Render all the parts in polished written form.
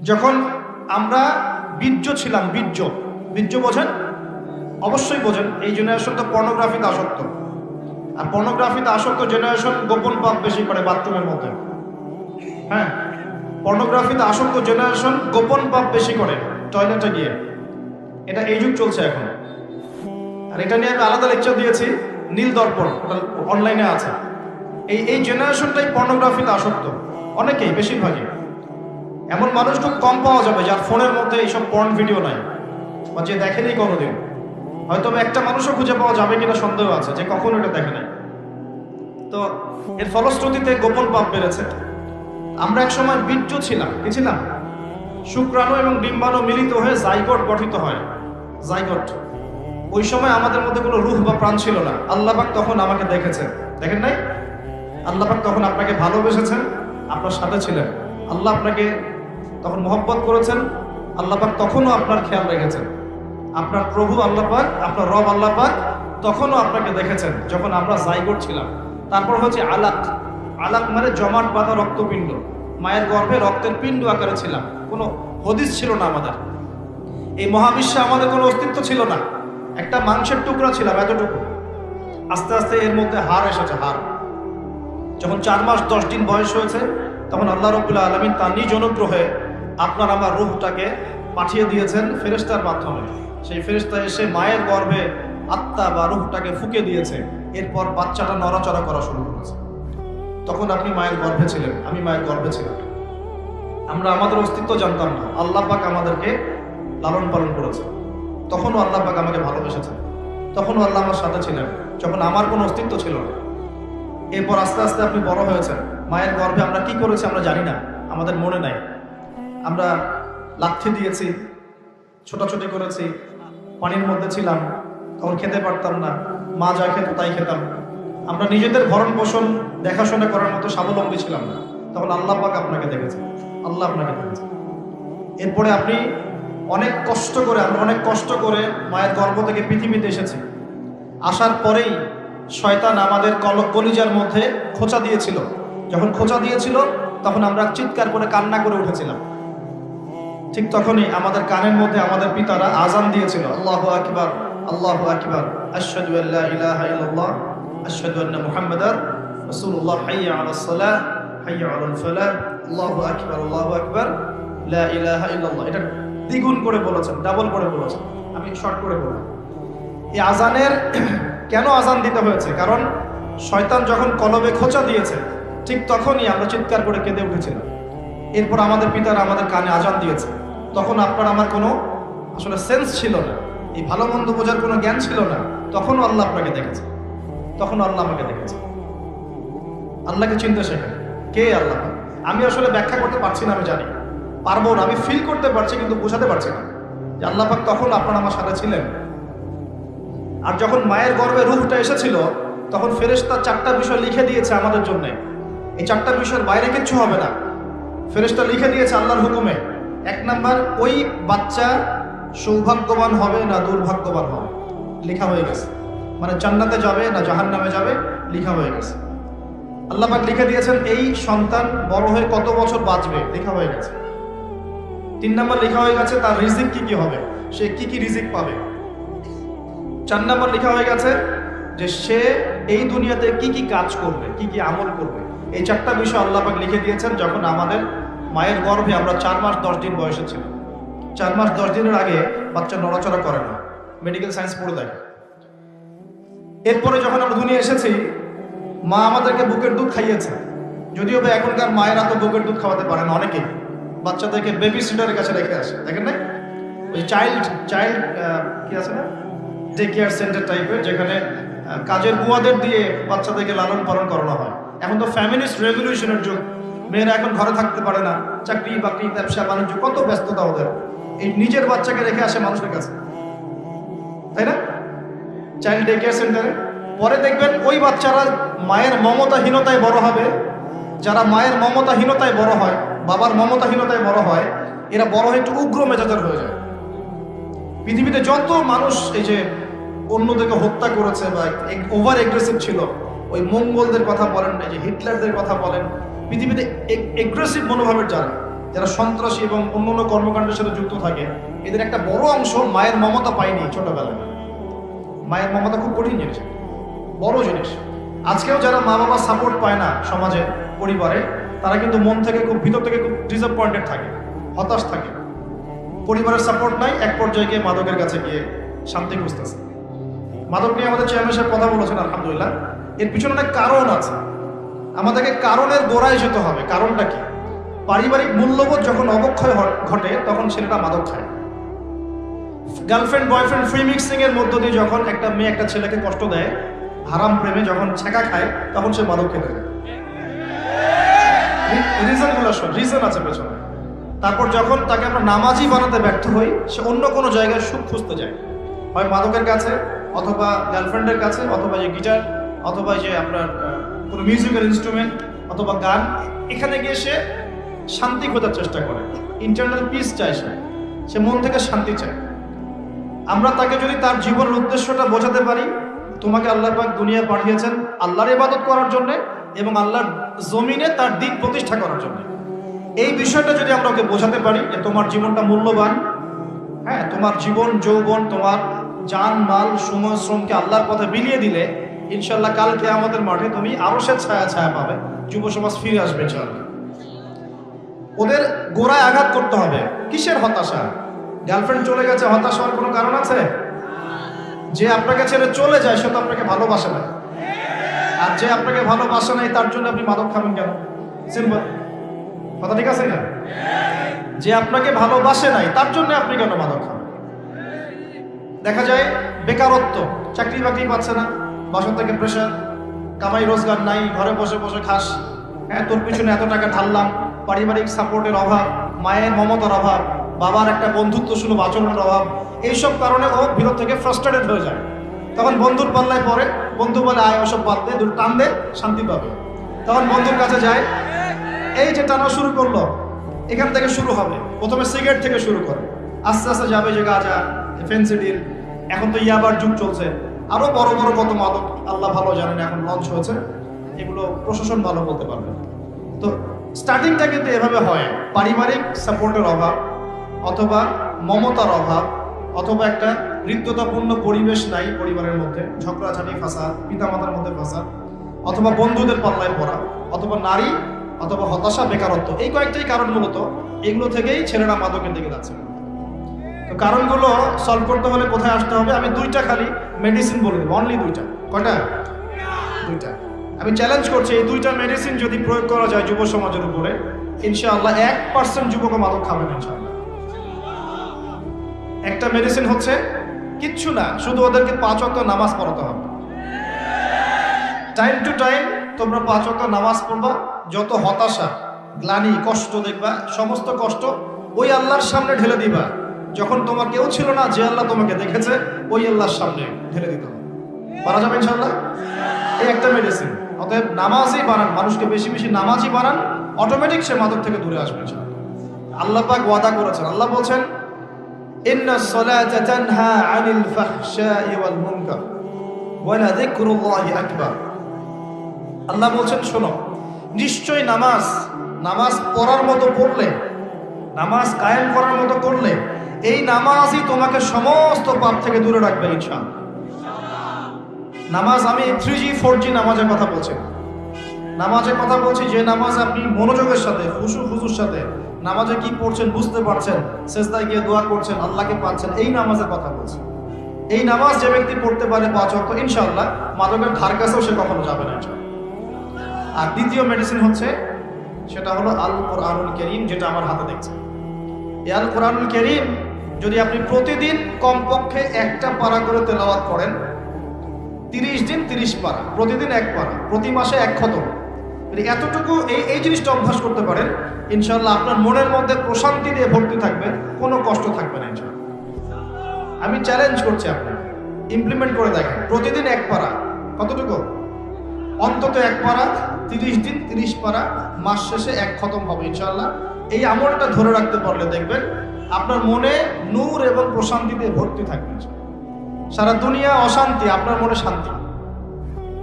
যখন আমরা বীর্য ছিলাম, বীর্য বীর্য বোঝেন? অবশ্যই বোঝেন। এই জেনারেশন তো পর্নোগ্রাফিতে আসক্ত, আর পর্নোগ্রাফিতে আসক্ত জেনারেশন গোপন পাপ বেশি করে বাথরুমের মধ্যে। হ্যাঁ, পর্নোগ্রাফিতে আসক্ত জেনারেশন গোপন পাপ বেশি করে টয়লেটে গিয়ে। এটা এই যুগ চলছে এখন, আর এটা নিয়ে আমি আলাদা লেকচার দিয়েছি, নীল দর্পণ, ওটা অনলাইনে আছে। এই জেনারেশনটাই পর্নোগ্রাফিতে আসক্ত, অনেকেই, বেশিরভাগই। এমন মানুষ খুব কম পাওয়া যাবে যার ফোনের মধ্যে এইসব পর্ন ভিডিও নাই, বা যে দেখেনি কোনোদিন। হয়তো একটা মানুষও খুঁজে পাওয়া যাবে কিনা সন্দেহ আছে যে কখনো এটা দেখে নাই। তো এর ফলশ্রুতিতে গোপন পাপ বেড়েছে। আমরা এক সময় বীর্য ছিলাম, কি ছিলাম? শুক্রাণু এবং ডিম্বাণু মিলিত হয়ে জাইগোট গঠিত হয়, জাইগোট। ওই সময় আমাদের মধ্যে কোনো রূহ বা প্রাণ ছিল না। আল্লাহ পাক তখন আমাকে দেখেছেন, দেখেন নাই? আল্লাহ পাক তখন আপনাকে ভালোবেসেছেন, আপনার সাথে ছিলেন। আল্লাহ আপনাকে তখন মহব্বত করেছেন। আল্লাহ পাক তখনও আপনার খেয়াল রেখেছেন। আপনার প্রভু আল্লাহ পাক, আপনার রব আল্লাহ পাক তখনও আপনাকে দেখেছেন যখন আমরা জাইগোট ছিলাম। তারপর হচ্ছে আলাক। আলাক মানে জমাট বাঁধা রক্তপিণ্ড। মায়ের গর্ভে রক্তের পিণ্ড আকারে ছিলাম, কোনো হদিস ছিল না আমাদের। এই মহাবিশ্বে আমাদের কোনো অস্তিত্ব ছিল না, একটা মাংসের টুকরা ছিলাম, এতটুকু। আস্তে আস্তে এর মধ্যে হাড় এসেছে, হাড়। যখন 4 মাস 10 দিন বয়স হয়েছে, তখন আল্লাহ রাব্বুল আলামিন তার নিজ অনুগ্রহে আপনার আমার রূহটাকে পাঠিয়ে দিয়েছেন ফেরেশতার মাধ্যমে। সেই ফেরেশতা এসে মায়ের গর্ভে আত্মা বা রূহটাকে ফুঁকে দিয়েছে। এরপর বাচ্চাটা নড়াচড়া করা শুরু করেছে। তখন আপনি মায়ের গর্ভে ছিলেন, আমি মায়ের গর্ভে ছিলাম। আমরা আমাদের অস্তিত্ব জানতাম না। আল্লাহ পাক আমাদেরকে লালন পালন করেছে। তখনও আল্লাহ পাক আমাকে ভালোবেসেছেন। তখনও আল্লাহ আমার সাথে ছিলেন যখন আমার কোনো অস্তিত্ব ছিল না। এরপর আস্তে আস্তে আপনি বড় হয়েছেন। মায়ের গর্ভে আমরা কি করেছি আমরা জানি না, আমাদের মনে নাই। আমরা লাথি দিয়েছি, ছোটাছুটি করেছি, পানির মধ্যে ছিলাম, তখন খেতে পারতাম না। মা যা খেত তাই খেতাম। আমরা নিজেদের ভরণ পোষণ দেখাশোনা করার মতো স্বাবলম্বী ছিলাম না। তখন আল্লাহ পাক আপনাকে দেখেছেন, আল্লাহ আপনাকে দেখেছেন। এরপরে আপনি অনেক কষ্ট করে, আমরা অনেক কষ্ট করে মায়ের গর্ভ থেকে পৃথিবীতে এসেছি। আসার পরেই শয়তান আমাদের কলিজার মধ্যে খোঁচা দিয়েছিল। যখন খোঁচা দিয়েছিল তখন আমরা চিৎকার করে কান্না করে উঠেছিলাম। ঠিক তখনই আমাদের কানের মধ্যে আমাদের পিতারা আজান দিয়েছিল, আল্লাহু আকবার, আল্লাহু আকবার, আশহাদু আল্লা ইলাহা ইল্লাল্লাহ, আশহাদু আন্না মুহাম্মাদার রাসূলুল্লাহ, হাইয়া আলাস সালাহ, হাইয়া আলাল ফালাহ, আল্লাহু আকবার, আল্লাহু আকবার, লা ইলাহা ইল্লাল্লাহ। এটা দ্বিগুণ করে বলেছেন, ডাবল করে বলেছেন, আমি শর্ট করে বললাম। এই আজানের কেন আজান দিতে হয়েছে? কারণ শয়তান যখন কলবে খোঁচা দিয়েছে ঠিক তখনই আমরা চিৎকার করে কেঁদে উঠেছিলাম। এরপর আমাদের পিতারা আমাদের কানে আজান দিয়েছে। তখন আপনার আমার কোনো আসলে সেন্স ছিল না, এই ভালো মন্দ বোঝার কোনো জ্ঞান ছিল না। তখনও আল্লাহ আপনাকে দেখেছে, তখনও আল্লাহ আমাকে দেখেছে। আল্লাহকে চিনতে শেখেন, কে আল্লাহ। আমি আসলে ব্যাখ্যা করতে পারছি না, আমি জানি পারবো না, আমি ফিল করতে পারছি কিন্তু বোঝাতে পারছি না যে আল্লাহ পাক তখন আপনার আমার সাথে ছিলেন। আর যখন মায়ের গর্ভে রূহটা এসেছিল তখন ফেরেশতা 4টা বিষয় লিখে দিয়েছে আমাদের জন্য। এই 4টা বিষয়ের বাইরে কিচ্ছু হবে না। ফেরেশতা লিখে দিয়েছে আল্লাহর হুকুমে। 1 নাম্বার, ওই বাচ্চা সৌভাগ্যবান হবে না দুর্ভাগ্যবান হবে, লেখা হয়ে গেছে। মানে জান্নাতে যাবে না জাহান্নামে যাবে, লেখা হয়ে গেছে। আল্লাহ পাক লিখে দিয়েছেন এই সন্তান বড় হয়ে কত বছর বাঁচবে, লেখা হয়ে গেছে। 3 নাম্বার লেখা হয়ে গেছে তার রিজিক কি কি হবে, সে কি কি রিজিক পাবে। 4 নাম্বার লেখা হয়ে গেছে যে সে এই দুনিয়াতে কি কি কাজ করবে, কি কি আমল করবে। এই 4টা বিষয় আল্লাহ পাক লিখে দিয়েছেন যখন আমাদের মায়ের গর্ভে আমরা 4 মাস 10 দিন বয়সে ছিলাম। 4 মাস 10 দিনের আগে বাচ্চা নড়াচড়া করে না, মেডিকেল সায়েন্স পড়ে দেখে। এরপরে যখন আমরা দুনিয়া এসেছি মা আমাদেরকে বুকের দুধ খাইয়েছে। যদিও বা এখনকার মায়েরা তো বুকের দুধ খাওয়াতে পারে না, অনেকেই বাচ্চাদেরকে বেবি সিটারের কাছে রেখে আসে, দেখেন না? ওই চাইল্ড কি আছে না, ডে কেয়ার সেন্টার টাইপের, যেখানে কাজের বুয়াদের দিয়ে বাচ্চাদেরকে লালন পালন করানো হয়। এখন তো ফ্যামিলিস্ট রেভলিউশনের যুগ, মেয়েরা এখন ঘরে থাকতে পারে না, চাকরি বাকরি ব্যবসা বাণিজ্য, কত ব্যস্ততা ওদের। এই নিজের বাচ্চাকে রেখে আসে মানুষের কাছে, তাই না? চাইল্ড ডে কেয়ার সেন্টারে। পরে দেখবেন ওই বাচ্চারা মায়ের মমতাহীনতায় বড় হবে। যারা মায়ের মমতাহীনতায় বড় হয়, বাবার মমতাহীনতায় বড় হয়, এরা বড় হয়ে একটু উগ্র মেজাজের হয়ে যায়। পৃথিবীতে যত মানুষ এই যে অন্যদেরকে হত্যা করেছে বা ওভার এগ্রেসিভ ছিল, ওই মঙ্গলদের কথা বলেন, এই যে হিটলারদের কথা বলেন, পৃথিবীতে এগ্রেসিভ মনোভাবের যারা, যারা সন্ত্রাসী এবং অন্যান্য কর্মকাণ্ডের সাথে যুক্ত থাকে, এদের একটা বড় অংশ মায়ের মমতা পায়নি ছোটবেলায়। মায়ের মমতা খুব কঠিন জিনিস, বড় জিনিস। আজকেও যারা মা বাবার সাপোর্ট পায় না সমাজে, পরিবারে, তারা কিন্তু মন থেকে খুব ভিতর থেকে খুব ডিসঅ্যাপয়েন্টেড থাকে, হতাশ থাকে। পরিবারের সাপোর্ট নাই, এক পর্যায়ে গিয়ে মাদকের কাছে গিয়ে শান্তি খুঁজতেছে। মাদক নিয়ে আমাদের চেয়ারম্যান সাহেব কথা বলেছেন, আলহামদুলিল্লাহ। এর পিছনে অনেক কারণ আছে, আমাদেরকে কারণের গোড়ায় যেতে হবে। কারণটা কি? পারিবারিক মূল্যবোধ যখন অবক্ষয় ঘটে তখন ছেলেটা মাদক খায়। গার্লফ্রেন্ড বয়ফ্রেন্ড ফ্রি মিক্সিং এর মধ্য দিয়ে যখন একটা মেয়ে একটা ছেলেকে কষ্ট দেয়, হারাম প্রেমে যখন ছেঁকা খায়, তখন সে মাদক খেতে যায়। রিজন আছে পেছনে। তারপর যখন তাকে আমরা নামাজি বানাতে ব্যর্থ হই, সে অন্য কোনো জায়গায় সুখ খুঁজতে যায়, হয় মাদকের কাছে, অথবা গার্লফ্রেন্ডের কাছে, অথবা যে গিটার, অথবা যে আপনার কোনো মিউজিক্যাল ইনস্ট্রুমেন্ট, অথবা গান। এখানে গিয়ে সে শান্তি খোঁজার চেষ্টা করে, ইন্টারনাল পিস চায়, সে মন থেকে শান্তি চায়। আমরা তাকে যদি তার জীবনের উদ্দেশ্যটা বোঝাতে পারি, তোমাকে আল্লাহ পাক দুনিয়া পাঠিয়েছেন আল্লাহর ইবাদত করার জন্য এবং আল্লাহর জমিনে তার দিন প্রতিষ্ঠা করার জন্য, এই বিষয়টা যদি আমরা ওকে বোঝাতে পারি যে তোমার জীবনটা মূল্যবান, হ্যাঁ, তোমার জীবন যৌবন, তোমার জান মাল সময় শ্রমকে আল্লাহর পথে বিলিয়ে দিলে ইনশাল্লাহ কালকে আমাদের মাঠে তুমি আরশের ছায়া ছায়া পাবে, যুব সমাজ ফিরে আসবে ইনশাল্লাহ। ওদের গোড়ায় আঘাত করতে হবে। কিসের হতাশা? গার্লফ্রেন্ড চলে গেছে, হতাশ হওয়ার কোনো কারণ আছে? যে আপনাকে ছেড়ে চলে যায় সে তো আপনাকে ভালোবাসে না, আর যে আপনাকে ভালোবাসে নাই তার জন্য আপনি মাদক খাবেন কেন? সিম্পল কথা, ঠিক আছে না? যে আপনাকে ভালোবাসে নাই তার জন্য আপনি কেন মাদক খাবেন? দেখা যায় বেকারত্ব, চাকরি বাকরি পাচ্ছে না, বাসা থেকে প্রেশার, কামাই রোজগার নাই, ঘরে বসে বসে খাস, হ্যাঁ, তোর পিছনে এত টাকা ঢাললাম, পারিবারিক সাপোর্টের অভাব, মায়ের মমতার অভাব, বাবার একটা বন্ধুত্ব সুলভ আচরণের অভাব, এইসব কারণে ও ভিতর থেকে ফ্রাস্ট্রেটেড হয়ে যায়। তখন বন্ধুর পাল্লায় পড়ে, বন্ধু বলে আয় ওসব বাদ দে, দুটো টান দে, শান্তি পাবে। তখন বন্ধুর কাছে যায়, এই যে টানা শুরু করলো, এখান থেকে শুরু হবে। প্রথমে সিগারেট থেকে শুরু করে, আস্তে আস্তে যাবে যে গাঁজা, ফেন্সিডিল, এখন তো ইয়াবার যুগ চলছে, আরো বড় বড় কত মাদক আল্লাহ ভালো জানেন এখন লঞ্চ হয়েছে, এগুলো প্রশাসন ভালো বলতে পারবে। তো স্টার্টিংটা কিন্তু এভাবে হয়, পারিবারিক সাপোর্টের অভাব, অথবা মমতার অভাব, অথবা একটা হৃদ্যতাপূর্ণ পরিবেশ নাই পরিবারের মধ্যে, ঝগড়াঝাটি ফাসাদ, পিতামাতার মধ্যে ফাসাদ, অথবা বন্ধুদের পাল্লায় পড়া, অথবা নারী, অথবা হতাশা, বেকারত্ব। এই কয়েকটাই কারণ মূলত, এগুলো থেকেই ছেলেরা মাদকের দিকে যাচ্ছে। তো কারণগুলো সলভ করতে হলে কোথায় আসতে হবে? আমি দুইটা খালি মেডিসিন বলে দেবো, অনলি দুইটা। কয়টা? দুইটা। আমি চ্যালেঞ্জ করছি, এই দুইটা মেডিসিন যদি প্রয়োগ করা যায় যুব সমাজের উপরে, ইনশাআল্লাহ 1% যুবক মাদক খাবে না ইনশাআল্লাহ। একটা মেডিসিন হচ্ছে কিচ্ছু না, শুধু ওদেরকে 5 ওয়াক্ত নামাজ পড়াতে হবে। টাইম টু টাইম তোমরা 5 ওয়াক্ত নামাজ পড়বা, যত হতাশা, গ্লানি, কষ্ট দেখবা, সমস্ত কষ্ট ওই আল্লাহর সামনে ঢেলে দিবা। যখন তোমার কেউ ছিল না, যে আল্লাহ তোমাকে দেখেছে, ওই আল্লাহর সামনে ঢেলে দিতে হবে। পারা যাবে ইনশাআল্লাহ? এই একটা মেডিসিন। অতএব নামাজই বানান, মানুষকে বেশি বেশি নামাজই বানান, অটোমেটিক সে মাদক থেকে দূরে আসবে ইনশাআল্লাহ। আল্লাহ পাক ওয়াদা করেছেন, আল্লাহ বলছেন ইন্নাস সালাতা তানহা আনিল ফাহশাই ওয়াল মুনকার ওয়া লাযিকরুল্লাহি আকবার। আল্লাহ বলছেন শোনো, নিশ্চয়ই নামাজ পড়ার মতো পড়লে, নামাজ কায়েম করার মতো করলে, এই নামাজই তোমাকে সমস্ত পাপ থেকে দূরে রাখবে ইনশাআল্লাহ। নামাজ, আমি 3G 4G নামাজের কথা বলছি, নামাজের কথা বলছি যে নামাজ আপনি মনোযোগের সাথে, খুশুর সাথে নামাজে কি পড়ছেন বুঝতে পারছেন, সেজদায় গিয়ে দোয়া করছেন, আল্লাহকে পাচ্ছেন, এই নামাজের কথা বলছি। এই নামাজ যে ব্যক্তি পড়তে পারে 5 ওয়াক্ত, ইনশাআল্লাহ মাদকের ধার কাছেও সে কখনো যাবে না ইনশাআল্লাহ। আর দ্বিতীয় মেডিসিন হচ্ছে, সেটা হলো আল কোরআনুল কারীম, যেটা আমার হাতে দেখছেন। এই আল কোরআনুল কারীম যদি আপনি প্রতিদিন কমপক্ষে 1টা পারা করে তেলাওয়াত করেন, 30 দিন 30 পারা, প্রতিদিন 1 পারা, প্রতি মাসে 1 খতম, এতটুকু এই জিনিসটা অভ্যাস করতে পারেন, ইনশাআল্লাহ আপনার মনের মধ্যে প্রশান্তি দিয়ে ভর্তি থাকবে, কোনো কষ্ট থাকবে না ইনশাআল্লাহ। আমি চ্যালেঞ্জ করছি, আপনি ইমপ্লিমেন্ট করে দেখেন, প্রতিদিন 1 পারা, কতটুকু? অন্তত 1 পারা, 30 দিন 30 পারা, মাস শেষে 1 খতম হবে ইনশাআল্লাহ। এই আমলটা ধরে রাখতে পারলে দেখবেন আপনার মনে নূর এবং প্রশান্তি দিয়ে ভর্তি থাকবে। সারা দুনিয়া অশান্তি, আপনার মনে শান্তি,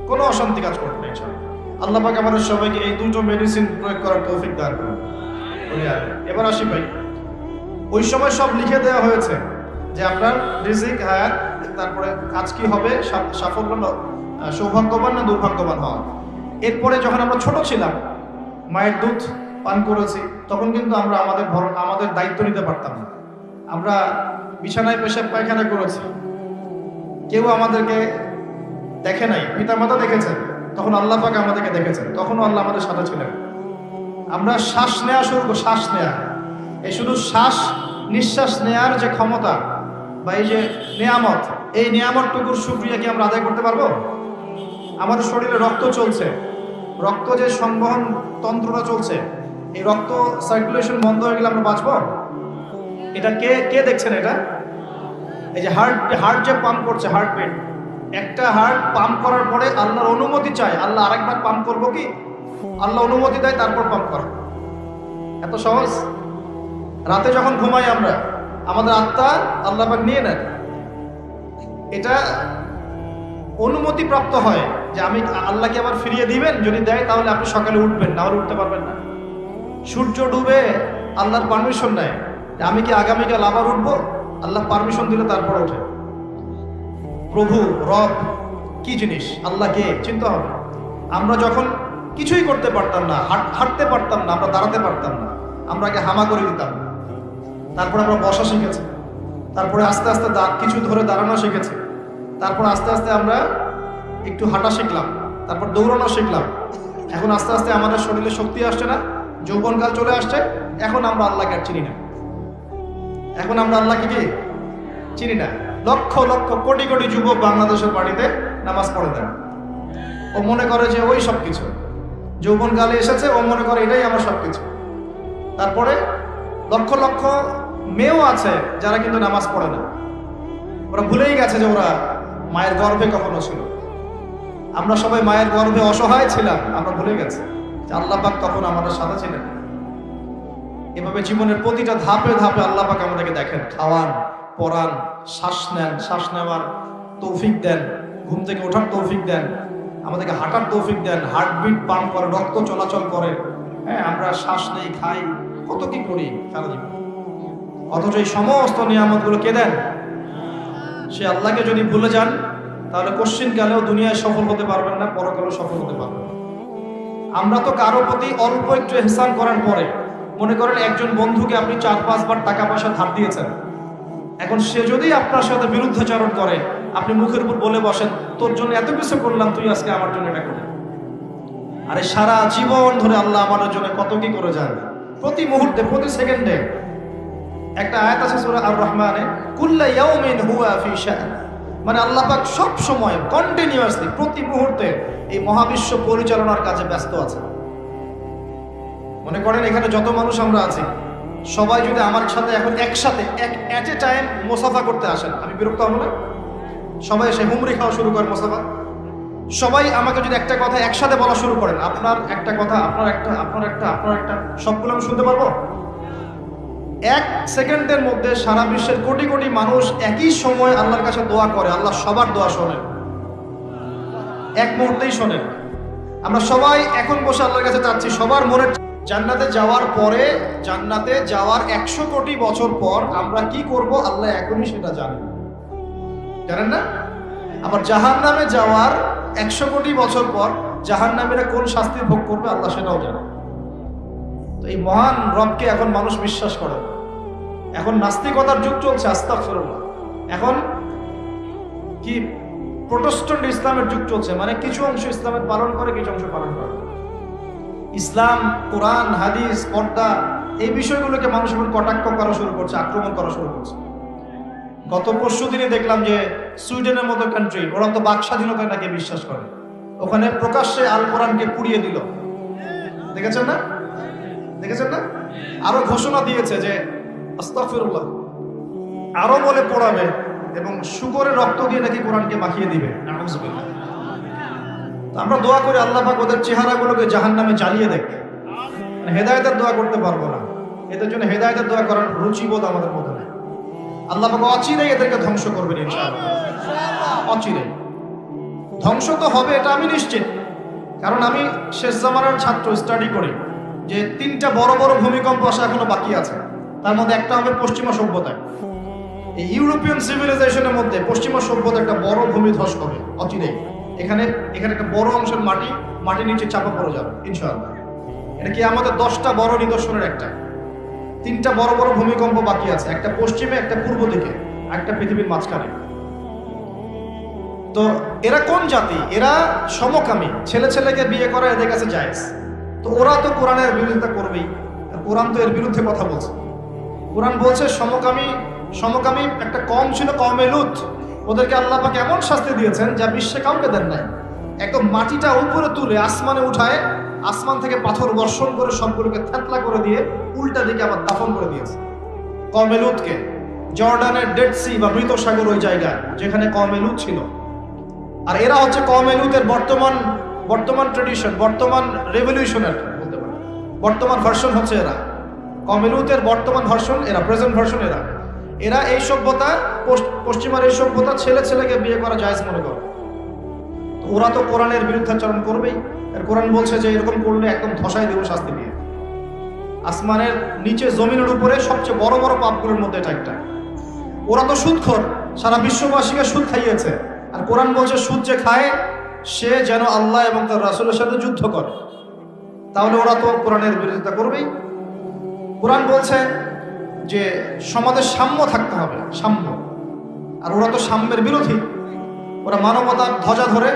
কোনো অশান্তি কাজ করবে না ইনশাআল্লাহ। আল্লাহ পাক আমাদের সবাইকে এই দুটো মেডিসিন প্রয়োগ করার তৌফিক দান করুন। এবার আসি ভাই, ওই সময় সব লিখে দেওয়া হয়েছে যে আপনার রিজিক, হায়াত, তারপরে কাজ কি হবে, সাফল্য, সৌভাগ্যবান না দুর্ভাগ্যবান হওয়া। এরপরে যখন আমরা ছোট ছিলাম, মায়ের দুধ পান করেছি, তখন কিন্তু আমরা আমাদের দায়িত্ব নিতে পারতাম না। আমরা বিছানায় পেশাব পায়খানা করেছি, কেউ আমাদেরকে দেখে নাই, পিতামাতা দেখেছেন, তখন আল্লাহ পাক আমাদেরকে দেখেছেন, তখনও আল্লাহ আমাদের সাথে ছিলেন। আমরা শ্বাস নেওয়া শুরু করব, শ্বাস নেওয়া, এই শুধু শ্বাস নিঃশ্বাস নেয়ার যে ক্ষমতা বা এই যে নিয়ামত, এই নিয়ামতটুকুর শুকরিয়া কি আমরা আদায় করতে পারবো? আমাদের শরীরে রক্ত চলছে, রক্ত যে সংবহন তন্ত্রটা চলছে, এই রক্ত সার্কুলেশন বন্ধ হয়ে গেলে আমরা বাঁচবো? এটা কে দেখছেন? এটা এই যে হার্ট যে পাম্প করছে, হার্টবিট, একটা হার্ট পাম্প করার পরে আল্লাহর অনুমতি চায়, আল্লাহ আরেকবার পাম্প করবো কি? আল্লাহ অনুমতি দেয়, তারপর পাম্প করে। এত সহজ? রাতে যখন ঘুমাই আমরা, আমাদের আত্মা আল্লাহ পাক নিয়ে নেন, এটা অনুমতি প্রাপ্ত হয় যে আমি আল্লাহকে আবার ফিরিয়ে দিবেন, যদি দেয় তাহলে আপনি সকালে উঠবেন, না হলে উঠতে পারবেন না। সূর্য ডুবে আল্লাহর পারমিশন নেয় যে আমি কি আগামীকাল আবার উঠবো, আল্লাহ পারমিশন দিলে তারপর ওঠে। প্রভু রব কি জিনিস, আল্লাহকে চিন্তা হবে। আমরা যখন কিছুই করতে পারতাম না, হাঁটতে পারতাম না, আমরা দাঁড়াতে পারতাম না, আমরা আগে হামা করে দিতাম, তারপর আমরা বসা শিখেছি, তারপরে আস্তে আস্তে কিছু ধরে দাঁড়ানো শিখেছি, তারপর আস্তে আস্তে আমরা একটু হাঁটা শিখলাম, তারপর দৌড়ানো শিখলাম। এখন আস্তে আস্তে আমাদের শরীরে শক্তি আসছে না, যৌবনকাল চলে আসছে, এখন আমরা আল্লাহকে আর চিনি না। এখন আমরা আল্লাহকে কি চিনি না। লক্ষ লক্ষ কোটি কোটি যুবক বাংলাদেশের বাড়িতে নামাজ পড়ে দেন, ও মনে করে যে ওই সব কিছু, যৌবনকালে এসেছে, ও মনে করে এটাই আমার সব কিছু। তারপরে লক্ষ লক্ষ মেয়েও আছে যারা কিন্তু নামাজ পড়ে না, ওরা ভুলেই গেছে যে ওরা মায়ের গর্ভে কখনো ছিল। আমরা সবাই মায়ের গর্ভে অসহায় ছিলাম, আমরা ভুলে গেছি যে আল্লাহ পাক তখন আমাদের সাথে ছিলেন। এভাবে জীবনের প্রতিটা ধাপে ধাপে আল্লাহ পাক আমাদেরকে দেখেন, খাওয়ান, পড়ান, শ্বাস নেন, শ্বাস নেওয়ার তৌফিক দেন, ঘুম থেকে ওঠার তৌফিক দেন, আমাদেরকে হাঁটার তৌফিক দেন, হার্টবিট পাম্প করে, রক্ত চলাচল করে। হ্যাঁ, আমরা শ্বাস নেই, খাই, কত কি করি সারা জীবন, অথচ এই সমস্ত নিয়ামতগুলো কে দেন? সে আল্লাহকে যদি ভুলে যান, তাহলে কোশ্চিনকালেও দুনিয়ায় সফল হতে পারবেন না, পরকালেও সফল হতে পারবেন না। আমরা তো কারো প্রতি অল্প একটু ইহসান করার পরে, মনে করেন একজন বন্ধুকে আপনি 4-5 বার টাকা পয়সা ধার দিয়েছেন, এখন সে যদি আপনার সাথে বিরুদ্ধাচরণ করে, আপনি মুখের উপর বলে বসেন, তোর জন্য এত কিছু করলাম, তুই আজকে আমার জন্য এটা করলি। আরে সারা জীবন ধরে আল্লাহ আমাদের জন্য কত কি করে যান, প্রতি মুহূর্তে, প্রতি সেকেন্ডে। একটা আয়াত আছে সূরা আর রহমানে, কুল্লা ইয়াউমিন হুয়া ফি শান, মানে আল্লাহ পাক সব সময় কন্টিনিউয়াসলি প্রতি মুহূর্তে এই মহাবিশ্ব পরিচালনার কাজে ব্যস্ত আছে। মনে করেন এখানে যত মানুষ আমরা আছি, সবাই যদি আমার সাথে এখন একসাথে এট এ টাইম মোসাফা করতে আসেন, আমি বিরক্ত হব না? সবাই এসে হুমরি খাওয়া শুরু করেন মোসাফা, সবাই আমাকে যদি একটা কথা একসাথে বলা শুরু করেন, আপনার একটা কথা, আপনার একটা, আপনার একটা, আপনার একটা, সবগুলো আমি শুনতে পারবো? 1 সেকেন্ডের মধ্যে সারা বিশ্বের কোটি কোটি মানুষ একই সময় আল্লাহর কাছে দোয়া করে, আল্লাহ সবার দোয়া শোনেন, এক মুহূর্তেই শোনেন। আমরা সবাই এখন বসে আল্লাহর কাছে চাচ্ছি সবার মনে। জান্নাতে যাওয়ার পরে, জান্নাতে যাওয়ার 100 কোটি বছর পর আমরা কি করব আল্লাহ এখনই সেটা জানেন, জানেন না? আবার জাহান্নামে যাওয়ার 100 কোটি বছর পর জাহান্নামীরা কোন শাস্তি ভোগ করবে আল্লাহ সেটাও জানেন। তো এই মহান রবকে এখন মানুষ বিশ্বাস করে। এখন নাস্তিকতার যুগ চলছে, আস্তাগফিরুল্লাহ। এখন কি প্রোটেস্ট্যান্ট ইসলামের যুগ চলছে, মানে কিছু অংশ ইসলামের পালন করে, কিছু অংশ পালন করে। ইসলাম, কোরআন, হাদিস, পর্দা, এই বিষয়গুলোকে মানুষ এখন কটাক্ষ করা শুরু করছে, আক্রমণ করা শুরু করছে। গত পরশু দিনে দেখলাম যে সুইডেনের মতো কান্ট্রি, ওরা তো বাক স্বাধীনতা নাকি বিশ্বাস করে, ওখানে প্রকাশ্যে আল কোরআনকে পুড়িয়ে দিল। দেখেছেন না? দেখেছেন না? আরো ঘোষণা দিয়েছে যে আস্তাগফিরুল্লাহ, আরো বলে পড়াবে এবং শুকরের রক্ত দিয়ে নাকি কোরআনকে মাখিয়ে দিবে। নাউযুবিল্লাহ। আমরা দোয়া করি আল্লাহ পাক ওদের চেহারাগুলোকে জাহান্নামে জ্বালিয়ে দেখ। হেদায়েতের দোয়া করতে পারবো না, এদের জন্য হেদায়েতের দোয়া করার রুচিবোধ আমাদের মধ্যে নেই। আল্লাহ পাক অচিরেই এদেরকে ধ্বংস করবেন ইনশাআল্লাহ, অচিরেই ধ্বংস তো হবে, এটা আমি নিশ্চিত। কারণ আমি শেষ জামানার ছাত্র, স্টাডি করি যে 3টা বড় বড় ভূমিকম্প আসা এখনো বাকি আছে। তার মধ্যে একটা হবে পশ্চিমা সভ্যতায়। এই ইউরোপিয়ান সিভিলাইজেশনের মধ্যে পশ্চিমা সভ্যতা একটা বড় ভূমিধস হবে অচিরেই। এখানে একটা বড় অংশের মাটি নিচে চাপা পড়ে যাবে ইনশাআল্লাহ। এটা কি আমাদের 10টা বড় নিদর্শনের একটা। 3টা বড় বড় ভূমিকম্প বাকি আছে, একটা পশ্চিমে, একটা পূর্ব দিকে, একটা পৃথিবীর মাঝখানে। তো এরা কোন জাতি? এরা সমকামী, ছেলে ছেলেকে বিয়ে করা এদের কাছে জায়েজ। তো ওরা তো কোরআনের বিরোধিতা করবেই, কোরআন তো এর বিরুদ্ধে কথা বলছে। কোরআন বলছে সমকামী একটা কম ছিল, কওমে লূত। ওদেরকে আল্লাহ পাক এমন শাস্তি দিয়েছেন যা বিশ্বে কাউকে দেন নাই। একদম মাটিটা উপরে তুলে আসমানে উঠায়, আসমান থেকে পাথর বর্ষণ করে সবগুলোকে থেতলা করে দিয়ে উল্টা দিকে আবার দাফন করে দিয়েছে কওমে লূতকে। জর্ডানের ডেড সি বা মৃত সাগর ওই জায়গা যেখানে কওমে লূত ছিল। আর এরা হচ্ছে কওমে লূতের বর্তমান ট্রেডিশন, বর্তমান রেভলিউশনের বলতে পারে বর্তমান ভার্সন হচ্ছে এরা। কওমে লূতের বর্তমান ভার্সন এরা, প্রেজেন্ট ভার্সন এরা এই সভ্যতা, পশ্চিমার এই সভ্যতা ছেলে ছেলেকে বিয়ে করা জায়েজ মনে করে। তো ওরা তো কোরআনের বিরুদ্ধাচরণ করবেই। আর কোরআন বলছে যে এরকম করলে একদম ধসাই দেব শাস্তি দিয়ে। আসমানের নিচে জমিনের উপরে সবচেয়ে বড় বড় পাপগুলোর মধ্যে এটা একটা। ওরা তো সুদখোর, সারা বিশ্ববাসীকে সুদ খাইয়েছে। আর কোরআন বলছে সুদ যে খায় সে যেন আল্লাহ এবং তার রাসূলের সাথে যুদ্ধ করে। তাহলে ওরা তো কোরআনের বিরোধিতা করবেই। কোরআন বলছে যে সমাজে সাম্য থাকতে হবে, সাম্য। আর ওরা তো সাম্যের বিরোধী। ওরা মানবতার ধ্বজা ধরে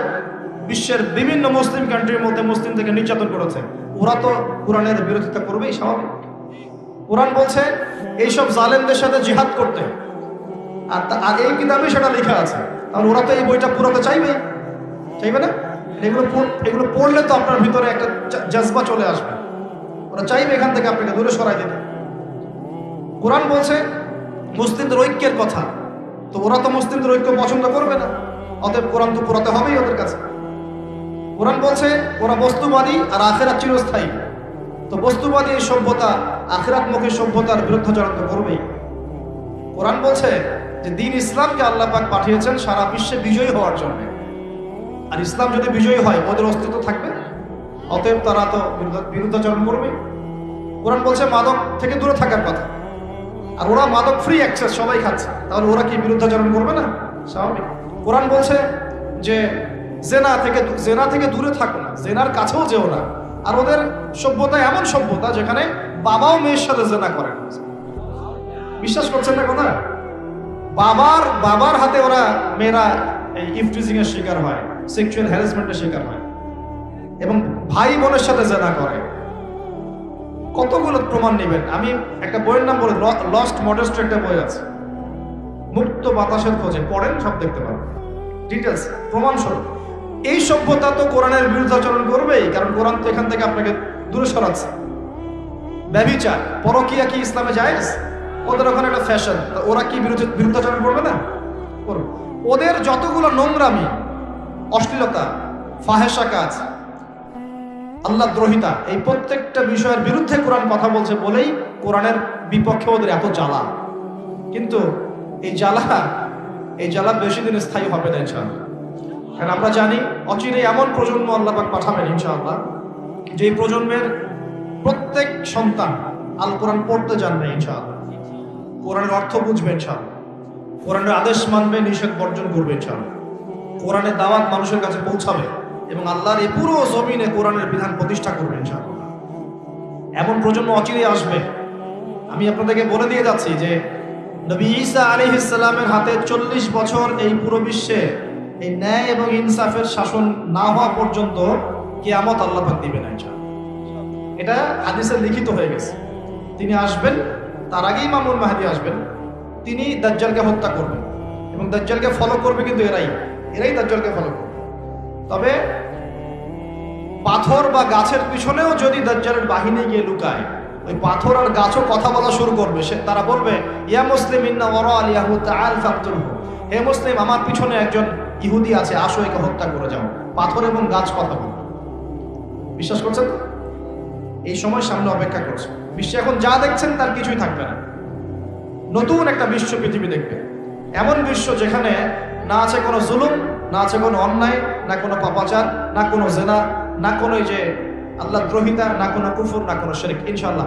বিশ্বের বিভিন্ন মুসলিম কান্ট্রির মধ্যে মুসলিম থেকে নির্যাতন করেছে। ওরা তো কোরআনের বিরোধিতা করবেই, স্বাভাবিক। কোরআন বলছে এইসব জালেমদের সাথে জিহাদ করতে, আর এই কিতাবে সেটা লেখা আছে। তাহলে ওরা তো এই বইটা পুরোতে চাইবে না? এগুলো পড়লে তো আপনার ভিতরে একটা জজবা চলে আসবে। ওরা চাইবে এখান থেকে আপনাকে দূরে সরাই দিতে। কোরআন বলছে মুসলিমদের ঐক্যের কথা। তো ওরা তো মুসলিমদের ঐক্য পছন্দ করবে না, অতএব কোরআন তো পুরাতে হবেই ওদের কাছে। কোরআন বলছে ওরা বস্তুবাদী আর আখিরাত চিরস্থায়ী। তো বস্তুবাদী এই সভ্যতা আখিরাতমুখী সভ্যতার বিরুদ্ধাচরণ তো করবেই। কোরআন বলছে যে দ্বীন ইসলামকে আল্লাহ পাক পাঠিয়েছেন সারা বিশ্বে বিজয়ী হওয়ার জন্য। আর ইসলাম যদি বিজয়ী হয় ওদের অস্তিত্ব থাকবে, অতএব তারা তো বিরুদ্ধাচরণ করবে। কোরআন বলছে মাদক থেকে দূরে থাকার কথা। আর ওরা মাদক ফ্রি অ্যাক্সেস, সবাই খাচ্ছে, তাহলে ওরা কি বিরুদ্ধাচরণ করবে না? স্বাভাবিক। কোরআন বলছে যে জেনা থেকে দূরে থাকো না, জেনার কাছেও যেও না। আর ওদের সভ্যতা এমন সভ্যতা যেখানে বাবাও মেয়ের সাথে জেনা করে। বিশ্বাস করছেন না কথা? বাবার হাতে ওরা মেয়েরা এই ইফটিজিং এর শিকার হয়, সেক্সুয়াল হ্যারাসমেন্টের শিকার হয়, এবং ভাই বোনের সাথে জেনা করে। কতগুলো প্রমাণ নেবেন? আমি একটা বইয়ের নাম বলে, লস্ট মডেস্ট একটা বই আছে, মুক্ত বাতাসের খোঁজে, পড়েন, সব দেখতে পাবেন ডিটেলস, প্রমাণ স্বরূপ। এই সভ্যতা তো কোরআনের বিরুদ্ধাচরণ করবেই, কারণ কোরআন তো এখান থেকে আপনাকে দূরে সরাচ্ছে। ব্যভিচার, পরকিয়া কি ইসলামে জায়েজ? ওদের ওখানে একটা ফ্যাশন, ওরা কি বিরুদ্ধাচরণ করবে না? করবে। ওদের যতগুলো নোংরামি, অশ্লীলতা, ফাহেসা কাজ, আল্লাহ দ্রোহিতা, এই প্রত্যেকটা বিষয়ের বিরুদ্ধে কোরআন কথা বলছে বলেই কোরআনের বিপক্ষে ওদের এত জ্বালা। কিন্তু এই জ্বালা বেশি দিন স্থায়ী হবে না ইনশাআল্লাহ। কারণ আমরা জানি অচিরে এমন প্রজন্ম আল্লাহ পাক পাঠাবেন ইনশাআল্লাহ, যে প্রজন্মের প্রত্যেক সন্তান আল কোরআন পড়তে জানবে ইনশাআল্লাহ, কোরআনের অর্থ বুঝবে ইনশাআল্লাহ, কোরআনের আদেশ মানবে, নিষেধ বর্জন করবে ইনশাআল্লাহ, কোরআনের দাওয়াত মানুষের কাছে পৌঁছাবে এবং আল্লাহর এই পুরো জমিনে কোরআনের বিধান প্রতিষ্ঠা করবে ইনশাআল্লাহ। এমন প্রজন্ম অচিরেই আসবে। আমি আপনাদেরকে বলে দিয়ে যাচ্ছি যে নবী ঈসা আলাইহিস সালামের হাতে 40 বছর এই পুরো বিশ্বে এই ন্যায় এবং ইনসাফের শাসন না হওয়া পর্যন্ত কিয়ামত আল্লাহ পাক দিবেন না ইনশাআল্লাহ। এটা হাদিসে লিখিত হয়ে গেছে। তিনি আসবেন, তার আগেই ইমামুল মাহদী আসবেন, তিনি দাজ্জালকে হত্যা করবেন এবং দাজ্জালকে ফলো করবে, কিন্তু এরাই দাজ্জালকে ফলো করবে। তবে পাথর বা গাছের পিছনেও যদি দাজ্জালের বাহিনী গিয়ে লুকায়, ওই পাথর আর গাছও কথা বলা শুরু করবে। তারা বলবে, ইয়া মুসলিম ইন্না ওয়ারা আল ইয়াহুদ তাআল ফাকতুলহু, হে মুসলিম, আমার পিছনে একজন ইহুদি আছে, আসো একে হত্যা করে যাও। পাথর এবং গাছ কথা বলবে। বিশ্বাস করছেন? এই সময় সামনে অপেক্ষা করছে। বিশ্বে এখন যা দেখছেন তার কিছুই থাকবে না। নতুন একটা বিশ্ব পৃথিবী দেখবে, এমন বিশ্ব যেখানে না আছে কোনো জুলুম, না আছে কোনো অন্যায়, না কোনো পাপাচার, না কোনো জেনা, না কোনো যে আল্লাহ দ্রোহিতা, না কোনো কুফর, না কোনো শিরক, ইনশাআল্লাহ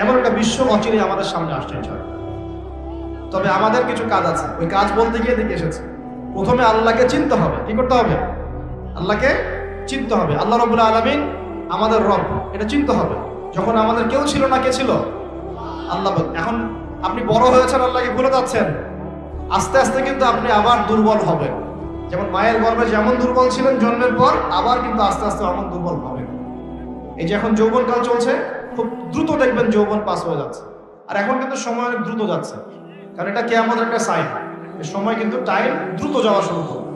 এমন একটা বিশ্ব অচিরে আমাদের সামনে আসছে ইনশাআল্লাহ। তবে আমাদের কিছু কাজ আছে, ওই কাজ বলতে গিয়ে দেখে এসেছে। প্রথমে আল্লাহকে চিনতে হবে। কি করতে হবে? আল্লাহকে চিনতে হবে। আল্লাহ রাব্বুল আলামিন আমাদের রব, এটা চিনতে হবে। যখন আমাদের কেউ ছিল না, কে ছিল? আল্লাহ। এখন আপনি বড় হয়েছেন, আল্লাহকে ভুলে যাচ্ছেন, আস্তে আস্তে কিন্তু আপনি আবার দুর্বল হবেন। যেমন মায়ের গর্ভে যেমন দুর্বল ছিলেন জন্মের পর, আবার কিন্তু আস্তে আস্তে এমন দুর্বল হবেন। এই যে এখন যৌবনকাল চলছে, খুব দ্রুত দেখবেন যৌবন পাস হয়ে যাচ্ছে। আর এখন কিন্তু সময় অনেক দ্রুত যাচ্ছে, কারণ এটা কিয়ামতের একটা সাইন। এই সময় কিন্তু টাইম দ্রুত যাওয়া শুরু করবে।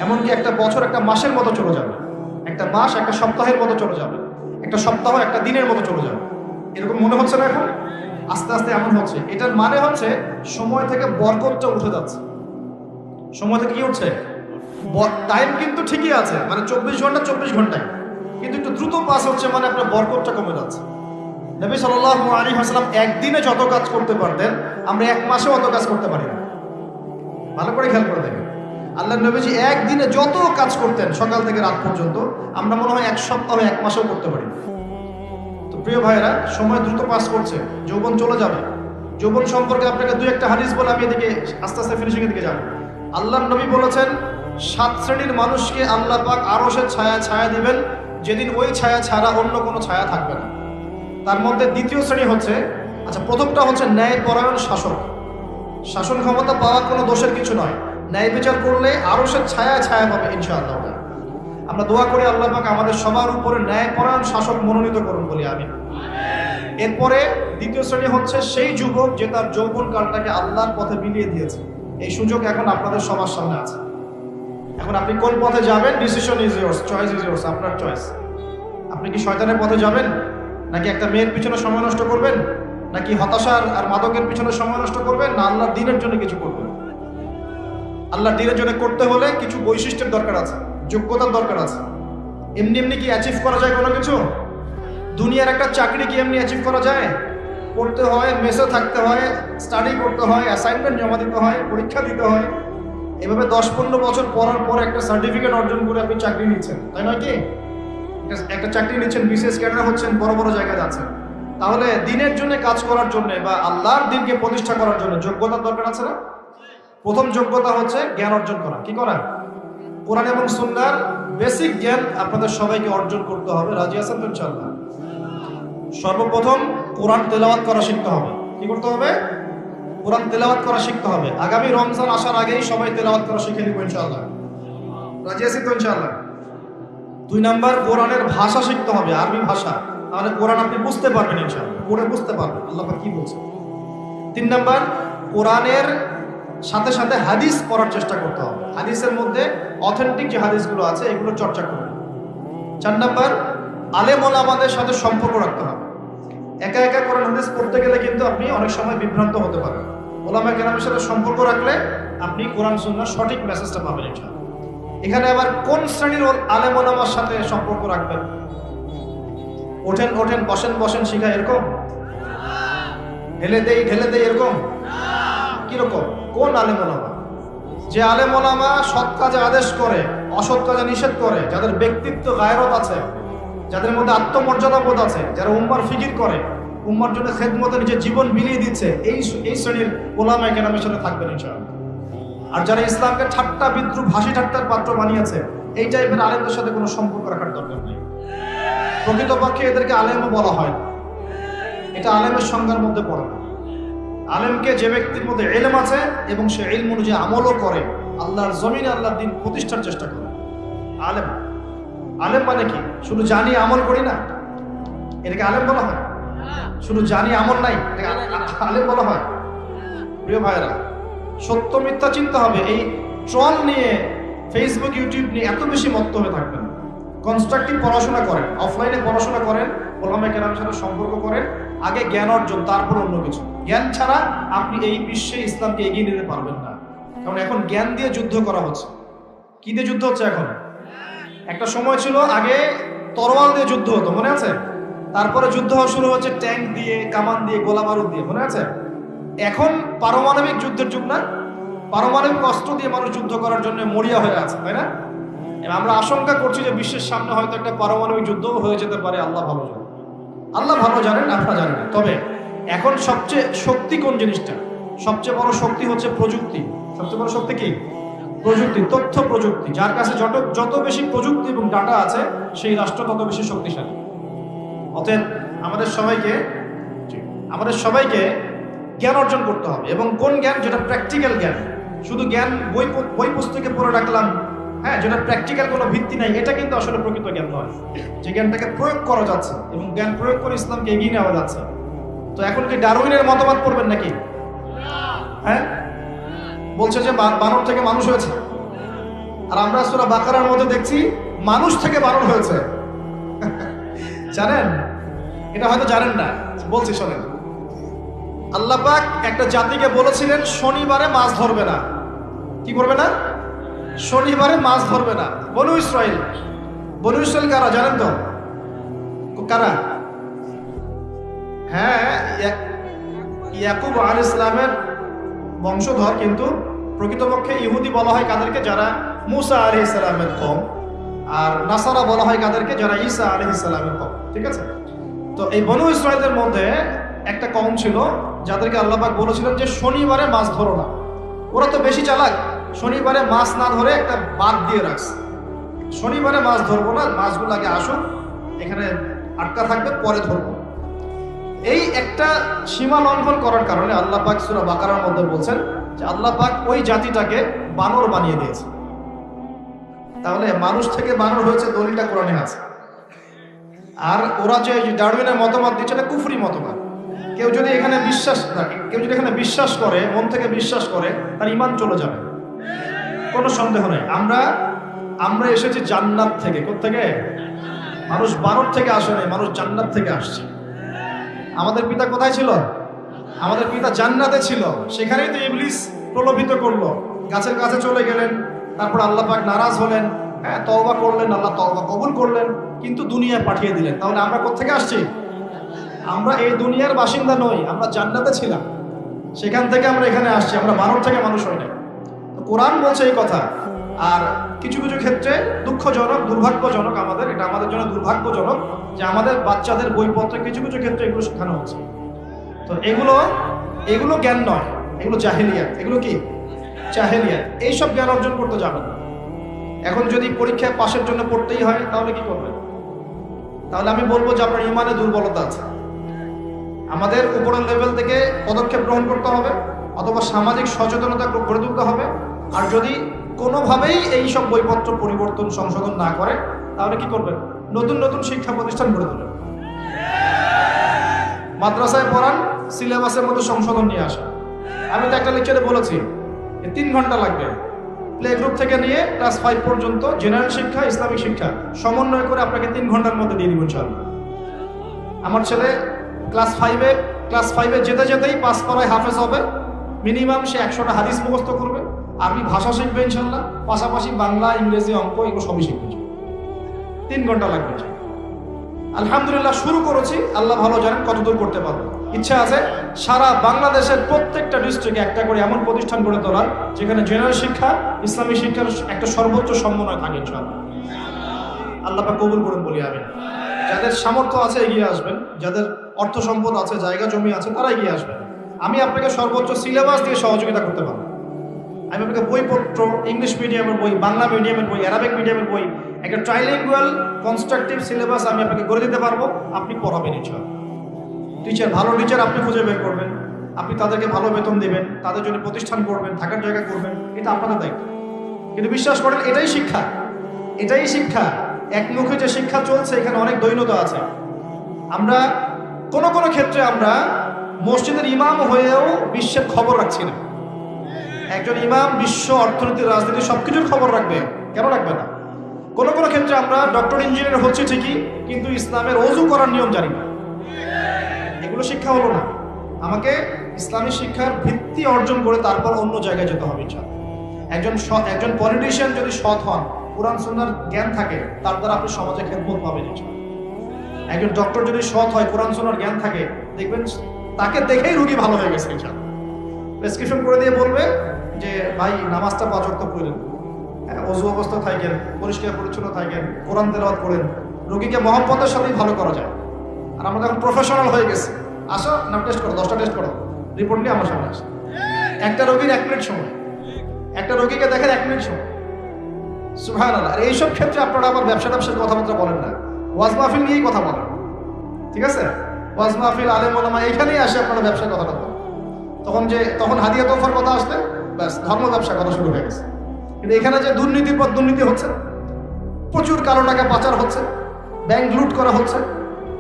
এমনকি একটা বছর একটা মাসের মতো চলে যাবে, একটা মাস একটা সপ্তাহের মতো চলে যাবে, একটা সপ্তাহ একটা দিনের মতো চলে যাবে। এরকম মনে হচ্ছে না এখন? আস্তে আস্তে এমন হচ্ছে। এটার মানে হচ্ছে সময় থেকে বরকতটা উঠে যাচ্ছে। সময় থেকে কি উঠছে? টাইম কিন্তু ঠিকই আছে, মানে 24 ঘন্টা 24 ঘন্টায়, কিন্তু একটু দ্রুত পাস হচ্ছে, মানে আপনার বরকতটা কমে যাচ্ছে। নবী সাল্লাল্লাহু আলাইহি ওয়াসাল্লাম একদিনে যত কাজ করতে পারতেন, আমরা এক মাসে অত কাজ করতে পারি না। ভালো করে খেয়াল করে দেখেন, আল্লাহর নবীজি একদিনে যত কাজ করতেন সকাল থেকে রাত পর্যন্ত, আমরা মনে হয় এক সপ্তাহ এক মাসেও করতে পারি না। তো প্রিয় ভাইরা, সময় দ্রুত পাস করছে, যৌবন চলে যাবে। যৌবন সম্পর্কে আপনাকে দুই একটা হাদিস বলে আমি এদিকে আস্তে আস্তে ফিনিশিং এর দিকে যাব। আল্লাহর নবী বলেছেন, 7 শ্রেণীর মানুষকে আল্লাহ পাক আরশের ছায়া দিবেন, যেদিন ওই ছায়া ছাড়া অন্য কোনো ছায়া থাকবে না। তার মধ্যে দ্বিতীয় শ্রেণী হচ্ছে, আচ্ছা প্রথমটা হচ্ছে ন্যায়পরায়ণ শাসক। শাসন ক্ষমতা পাওয়া কোনো দোষের কিছু নয়, ন্যায় বিচার করলে আরশের ছায়া পাবে ইনশাআল্লাহ। আমরা দোয়া করি আল্লাহ পাক আমাদের সবার উপরে ন্যায়পরায়ণ শাসক মনোনীত করুন বলি আমিন। এরপরে দ্বিতীয় শ্রেণী হচ্ছে সেই যুবক যে তার যৌবন কালটাকে আল্লাহর পথে বিলিয়ে দিয়েছে। এই সুযোগ এখন আপনাদের সবার সামনে আছে। এখন আপনি কোন পথে যাবেন, decision is yours, choice is yours, আপনার চয়েস। আপনি কি শয়তানের পথে যাবেন, নাকি একটা মেয়ের পিছনে সময় নষ্ট করবেন, নাকি হতাশার আর মাদকের পিছনে সময় নষ্ট করবেন, না আল্লাহর দ্বীনের জন্য কিছু করবেন? আল্লাহর দ্বীনের জন্য করতে হলে কিছু বৈশিষ্ট্যের দরকার আছে, যোগ্যতার দরকার আছে। এমনি এমনি কি অ্যাচিভ করা যায় কোনো কিছু? দুনিয়ার একটা চাকরি কি এমনি অ্যাচিভ করা যায়? পড়তে হয়, মেসে থাকতে হয়, স্টাডি করতে হয়, অ্যাসাইনমেন্ট জমা দিতে হয়, পরীক্ষা দিতে হয়। এভাবে 10-15 বছর পড়ার পর একটা সার্টিফিকেট অর্জন করে আপনি চাকরি নিচ্ছেন, তাই নয় কি? একটা চাকরি নিচ্ছেন, বিসিএস ক্যাডার হচ্ছেন, বড় বড় জায়গায় যাচ্ছেন। তাহলে দিনের জন্য কাজ করার জন্য বা আল্লাহর দিনকে প্রতিষ্ঠা করার জন্য যোগ্যতার দরকার আছে না? প্রথম যোগ্যতা হচ্ছে জ্ঞান অর্জন করা। কি করা? কোরআন এবং সুন্নাহর বেসিক জ্ঞান আপনাদের সবাইকে অর্জন করতে হবে। রাজি আছেন তো ইনশাআল্লাহ? সর্বপ্রথম কোরআন তেলাওয়াত করা শিখতে হবে। কি করতে হবে? কোরআন তেলাওয়াত করা শিখতে হবে। আগামী রমজান আসার আগেই সবাই তেলাওয়াত করা শিখে নিব ইনশাআল্লাহ। রাজি আছি তো ইনশাআল্লাহ? 2 নাম্বার, কোরআনের ভাষা শিখতে হবে, আরবি ভাষা। তাহলে কোরআন আপনি বুঝতে পারবেন ইনশাআল্লাহ, পড়ে বুঝতে পারবেন আল্লাহ পাক কি বলছে। 3 নাম্বার, কোরআনের সাথে সাথে হাদিস পড়ার চেষ্টা করতে হবে। হাদিসের মধ্যে অথেন্টিক যে হাদিসগুলো আছে এগুলো চর্চা করবেন। 4 নাম্বার, আলেম ওলামাদের সাথে সম্পর্ক রাখতে হবে। একা একা কোরআন হাদিস পড়তে গেলে কিন্তু আপনি অনেক সময় বিভ্রান্ত হতে পারেন। ওলামা কেরামের সাথে সম্পর্ক রাখলে আপনি কোরআন সুন্নাহর সঠিক মেসেজটা পাবেন ইনশাআল্লাহ। এখানে আবার কোন শ্রেণীর আলেম ওলামার সাথে সম্পর্ক রাখবেন? ওঠেন বসেন শিখা এরকম, ঢেলে দেই এরকম কিরকম? কোন আলেম ওলামা? যে আলেম ওলামা সৎ কাজে আদেশ করে, অসৎ কাজে নিষেধ করে, যাদের ব্যক্তিত্ব গায়রত আছে, যাদের মধ্যে আত্মমর্যাদা বোধ আছে, যারা উম্মার ফিকির করে, উম্মার জন্য খেদমতে নিজের জীবন বিলিয়ে দিচ্ছে, এই শ্রেণীর ওলামা কেরামের সাথে থাকবেন ইনশাআল্লাহ। আর যারা ইসলামকে ঠাট্টা বিদ্রুপ হাসি ঠাট্টার পাত্র বানিয়েছে, এই টাইপের আলেমদের সাথে কোনো সম্পর্ক রাখার দরকার নেই। প্রকৃতপক্ষে এদেরকে আলেমও বলা হয় না, এটা আলেমের সংজ্ঞার মধ্যে পড়ে না। আলেমকে যে ব্যক্তির মধ্যে ইলম আছে এবং সে ইলম অনুযায়ী আমলও করে, আল্লাহর জমিনে আল্লাহর দ্বীন প্রতিষ্ঠার চেষ্টা করে, আলেম। আলেম মানে কি? শুধু জানি আমল করি না, এটাকে আলেম বলা হয়? শুধু জানি আমল নাই, এটাকে আলেম বলা হয়? প্রিয় ভাইয়েরা, সত্য মিথ্যা চিন্তা হবে। এই ট্রল নিয়ে, ফেসবুক ইউটিউব নিয়ে এত বেশি মত্ত হয়ে থাকবেন। কনস্ট্রাকটিভ পড়াশোনা করেন, অফলাইনে পড়াশোনা করেন, ওলামা কেরামের সাথে সম্পর্ক করেন, আগে জ্ঞান অর্জন, তারপর অন্য কিছু। জ্ঞান ছাড়া আপনি এই বিশ্বে ইসলামকে এগিয়ে নিতে পারবেন না। কারণ এখন জ্ঞান দিয়ে যুদ্ধ করা হচ্ছে। কি দিয়ে যুদ্ধ হচ্ছে এখন? একটা সময় ছিল আগে তরোয়াল দিয়ে যুদ্ধ হতো, মনে আছে? তারপরে যুদ্ধ হওয়া শুরু হচ্ছে ট্যাঙ্ক দিয়ে, কামান দিয়ে, গোলা বারুদ দিয়ে, মনে আছে? এখন পারমাণবিক যুদ্ধের যুগ না? পারমাণবিক অস্ত্র দিয়ে মানুষ যুদ্ধ করার জন্য মরিয়া হয়ে আছে, তাই না? আমরা আশঙ্কা করছি যে বিশ্বের সামনে হয়তো একটা পারমাণবিক যুদ্ধও হয়ে যেতে পারে। আল্লাহ ভালো জানেন, আল্লাহ ভালো জানেন, আপনারা জানেন। তবে এখন সবচেয়ে শক্তি কোন জিনিসটা? সবচেয়ে বড় শক্তি হচ্ছে প্রযুক্তি। সবচেয়ে বড় শক্তি কি? প্রযুক্তি, তথ্য প্রযুক্তি। যার কাছে যত বেশি প্রযুক্তি এবং ডাটা আছে, সেই রাষ্ট্র তত বেশি শক্তিশালী। অতএব আমাদের সবাইকে জ্ঞান অর্জন করতে হবে। এবং কোন জ্ঞান? যেটা প্র্যাকটিক্যাল জ্ঞান। শুধু জ্ঞান বই পুস্তকে পড়ে রাখলাম, হ্যাঁ, যেটা প্র্যাকটিক্যাল কোনো ভিত্তি নাই, এটা কিন্তু আসলে প্রকৃত জ্ঞান নয়। যে জ্ঞানটাকে প্রয়োগ করা যাচ্ছে এবং জ্ঞান প্রয়োগ করে ইসলামকে এগিয়ে নেওয়া যাচ্ছে। তো এখন কি ডারউইনের মতবাদ পড়বেন নাকি? হ্যাঁ, বলছে যে বানর থেকে মানুষ হয়েছে, আর আমরা সূরা বাকারার মধ্যে দেখছি মানুষ থেকে বানর হয়েছে। জানেন? এটা হয়তো জানেন না, বলছি শোনেন। আল্লাহ পাক একটা জাতিকে বলেছিলেন শনিবারে মাছ ধরবে না। কি করবে না? শনিবারে মাছ ধরবে না। বনু ইসরাইল কারা জানেন তো? কারা? হ্যাঁ, ইয়াকুব আলাইহিস সালামের বংশধর, কিন্তু প্রকৃতপক্ষে ইহুদি বলা হয় কাদেরকে? যারা মুসা আলাইহিস সালামের কওম। আর নাসারা বলা হয় কাদেরকে? যারা ঈসা আলাইহিস সালামের কওম। ঠিক আছে? তো এই বনু ইসরাইলের মধ্যে একটা কওম ছিল যাদেরকে আল্লাহ পাক বলেছিলেন যে শনিবারে মাছ ধরো না। ওরা তো বেশি চালাক, শনিবারে মাছ না ধরে একটা বাদ দিয়ে রাখছে, শনিবারে মাছ ধরবো না, মাছগুলো আগে আসুক, এখানে আটকা থাকবে, পরে ধরবো। এই একটা সীমা লঙ্ঘন করার কারণে আল্লাহ পাক সূরা বাকারার মধ্যে বলছেন যে আল্লাহ পাক ওই জাতিটাকে বানর বানিয়ে দিয়েছে। তাহলে মানুষ থেকে বানর হয়েছে, দলিলটা কোরআনে আছে। আর ওরা যে ডারউইনের মতবাদ দিচ্ছে, এটা কুফরি মতবাদ। কেউ যদি এখানে বিশ্বাস করে, মন থেকে বিশ্বাস করে, তার ঈমান চলে যাবে, কোনো সন্দেহ নেই। আমরা এসেছি জান্নাত থেকে। কোত্থেকে? মানুষ বানর থেকে আসে নাই, মানুষ জান্নাত থেকে আসছে। আমাদের পিতা কোথায় ছিল? আমাদের পিতা জান্নাতে ছিল। সেখানেই তো ইবলিস প্রলোভিত করলো, গাছের কাছে চলে গেলেন। তারপর আল্লাহ পাক নারাজ হলেন, হ্যাঁ, তওবা করলেন, আল্লাহ তওবা কবুল করলেন, কিন্তু দুনিয়ায় পাঠিয়ে দিলেন। তাহলে আমরা কোত্থেকে আসছি? আমরা এই দুনিয়ার বাসিন্দা নই, আমরা জান্নাতে ছিলাম, সেখান থেকে আমরা এখানে আসছি। আমরা বানর থেকে মানুষ হই না। তো কোরআন বলছে এই কথা। আর কিছু কিছু ক্ষেত্রে দুঃখজনক, দুর্ভাগ্যজনক, এটা আমাদের জন্য দুর্ভাগ্যজনক যে আমাদের বাচ্চাদের বইপত্রে কিছু কিছু ক্ষেত্রে এগুলো শেখানো হচ্ছে। তো এগুলো জ্ঞান নয়, এগুলো জাহেলিয়াত। এগুলো কি? জাহেলিয়াত। এইসব জ্ঞান অর্জন করতে যাবেন না। এখন যদি পরীক্ষায় পাশের জন্য পড়তেই হয়, তাহলে কি করবেন? তাহলে আমি বলবো যে আপনার ইমানে দুর্বলতা আছে। আমাদের উপরের লেভেল থেকে পদক্ষেপ গ্রহণ করতে হবে, অথবা সামাজিক সচেতনতা গড়ে তুলতে হবে। আর যদি কোনোভাবেই এই সব বইপত্র পরিবর্তন, সংশোধন না করে, তাহলে কি করবেন? নতুন নতুন শিক্ষা প্রতিষ্ঠান গড়ে তোলেন, মাদ্রাসায় পড়ান, সিলেবাসের মধ্যে সংশোধন নিয়ে আসা। আমি তো একটা লেকচারে বলেছি 3 ঘন্টা লাগবে প্লে গ্রুপ থেকে নিয়ে ক্লাস 5 পর্যন্ত জেনারেল শিক্ষা, ইসলামিক শিক্ষা সমন্বয় করে আপনাকে 3 ঘন্টার মধ্যে দিয়ে দিব ইনশাআল্লাহ। আমার ছেলে ক্লাস 5-এ যেতেই পাস করায় হাফেজ হবে। মিনিমাম সে 100টা হাদিস মুখস্থ করবে, আরবি ভাষা শিখবে ইনশাআল্লাহ, পাশাপাশি বাংলা, ইংরেজি, অঙ্ক এগুলো সবই শিখবে। 3 ঘন্টা লাগবে। আলহামদুলিল্লাহ শুরু করেছি, আল্লাহ ভালো জানেন কতদূর করতে পারবো। ইচ্ছা আছে সারা বাংলাদেশের প্রত্যেকটা ডিস্ট্রিক্টে একটা করে এমন প্রতিষ্ঠান গড়ে তোলার, যেখানে জেনারেল শিক্ষা, ইসলামী শিক্ষার একটা সর্বোচ্চ সমন্বয় থাকে ইনশাআল্লাহ। আল্লাহ পাক কবুল করুন বলি আমিন। যাদের সামর্থ্য আছে এগিয়ে আসবেন, যাদের অর্থ সম্পদ আছে, জায়গা জমি আছে, তারা এগিয়ে আসবেন। আমি আপনাকে সর্বোচ্চ সিলেবাস দিয়ে সহযোগিতা করতে পারবো। আমি আপনাকে বইপত্র, ইংলিশ মিডিয়ামের বই, বাংলা মিডিয়ামের বই, অ্যারাবিক মিডিয়ামের বই, একটা ট্রাইলিঙ্গুয়াল কনস্ট্রাকটিভ সিলেবাস আমি আপনাকে গড়ে দিতে পারবো। আপনি পড়াবেন ইনশাআল্লাহ। ভালো টিচার আপনি খুঁজে বের করবেন, আপনি তাদেরকে ভালো বেতন দিবেন, তাদের জন্য প্রতিষ্ঠান করবেন, থাকার জায়গা করবেন, এটা আপনাদের দায়িত্ব। কিন্তু বিশ্বাস করেন, এটাই শিক্ষা। একমুখে যে শিক্ষা চলছে, এখানে অনেক দৈন্যতা আছে। আমরা কোনো ক্ষেত্রে আমরা মসজিদের ইমাম হয়েও বিশ্বের খবর রাখছি না। একজন ইমাম বিশ্ব অর্থনীতি, রাজনীতি সবকিছুর খবর রাখবে, কেন রাখবে না? কোনো ক্ষেত্রে আমরা ডক্টর, ইঞ্জিনিয়ার হচ্ছে ঠিকই, কিন্তু ইসলামের ওযু করার নিয়ম জানি না। এগুলো শিক্ষা হলো না। আমাকে ইসলামী শিক্ষার ভিত্তি অর্জন করে তারপর অন্য জায়গায় যেতে হবে ইনশাআল্লাহ। একজন পলিটিশিয়ান যদি সৎ হন, কুরআন সুন্নাহর জ্ঞান থাকে, তার দ্বারা আপনি সমাজে খেদমত পাবেন ইনশাআল্লাহ। একজন ডক্টর যদি সৎ হয়, কুরআন সুন্নাহর জ্ঞান থাকে, দেখবেন তাকে দেখেই রোগী ভালো হয়ে গেছে ইনশাআল্লাহ। প্রেসক্রিপশন করে দিয়ে বলবে যে ভাই নামাজটা 5 ওয়াক্ত পড়লেন, অজু অবস্থা থাকেন, পরিষ্কার পরিচ্ছন্ন থাকেন, কোরআন তেলাওয়াত করেন, রোগীকে মহব্বতের সাথেই ভালো করা যায়। আর আমরা এখন প্রফেশনাল হয়ে গেছি, আসো না টেস্ট করো, 10টা টেস্ট করো, রিপোর্ট নিয়ে আমার সামনে আসে। একটা রোগীর 1 মিনিট সময়, একটা রোগীকে দেখেন 1 মিনিট সময়। সুবহানাল্লাহ। আর এইসব ক্ষেত্রে আপনারা আবার ব্যবসার কথাবার্তা বলেন না, ওয়াজ মাহফিল নিয়েই কথা বলেন, ঠিক আছে? ওয়াজ মাহফিল, আলেম ওলামা এইখানেই আসে আপনারা ব্যবসার কথাটা বলেন। তখন হাদিয়া তোফার কথা আসলে ব্যাস ধর্ম ব্যবসা কথা শুরু হয়ে গেছে। কিন্তু এখানে যে দুর্নীতির পর দুর্নীতি হচ্ছে, প্রচুর কালো টাকা পাচার হচ্ছে, ব্যাংক লুট করা হচ্ছে,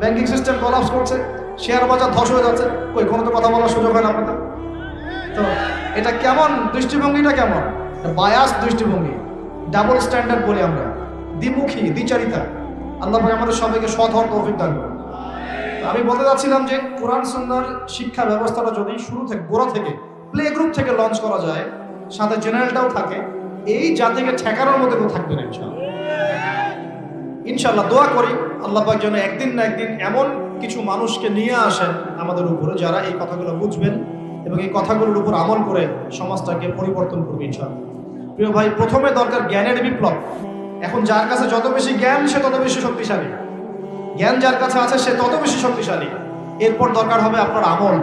ব্যাংকিং সিস্টেম কলাপস করছে, শেয়ার বাজার ধস হয়ে যাচ্ছে, কই কোনো তো কথা বলার সুযোগ হয় না আপনাদের। তো এটা কেমন দৃষ্টিভঙ্গিটা, কেমন বায়াস দৃষ্টিভঙ্গি, ডাবল স্ট্যান্ডার্ড বলি আমরা, দ্বিমুখী, দ্বিচারিতা। আল্লাহ পাক আমাদের সবাইকে সৎ হওয়ার তৌফিক দান করুন। আমি বলতে চাচ্ছিলাম যে কোরআন সুন্নাহর শিক্ষা ব্যবস্থাটা যদি শুরু থেকে, গোড়া থেকে, প্লে গ্রুপ থেকে লঞ্চ করা যায়, সাথে জেনারেলটাও থাকে, এই জাতিকে ঠেকানোর মধ্যে কেউ থাকবে না ইনশাআল্লাহ। দোয়া করি আল্লাহ পাক যেন একদিন না একদিন এমন কিছু মানুষকে নিয়ে আসেন আমাদের উপরে, যারা এই কথাগুলো বুঝবেন এবং এই কথাগুলোর উপর আমল করে সমাজটাকে পরিবর্তন করবে ইনশাআল্লাহ। প্রিয় ভাই, প্রথমে দরকার জ্ঞানের বিপ্লব। এখন যার কাছে যত বেশি জ্ঞান সে তত বেশি শক্তিশালী, জ্ঞান যার কাছে আছে সে তত বেশি শক্তিশালী। এরপর দরকার হবে আপনার আমল,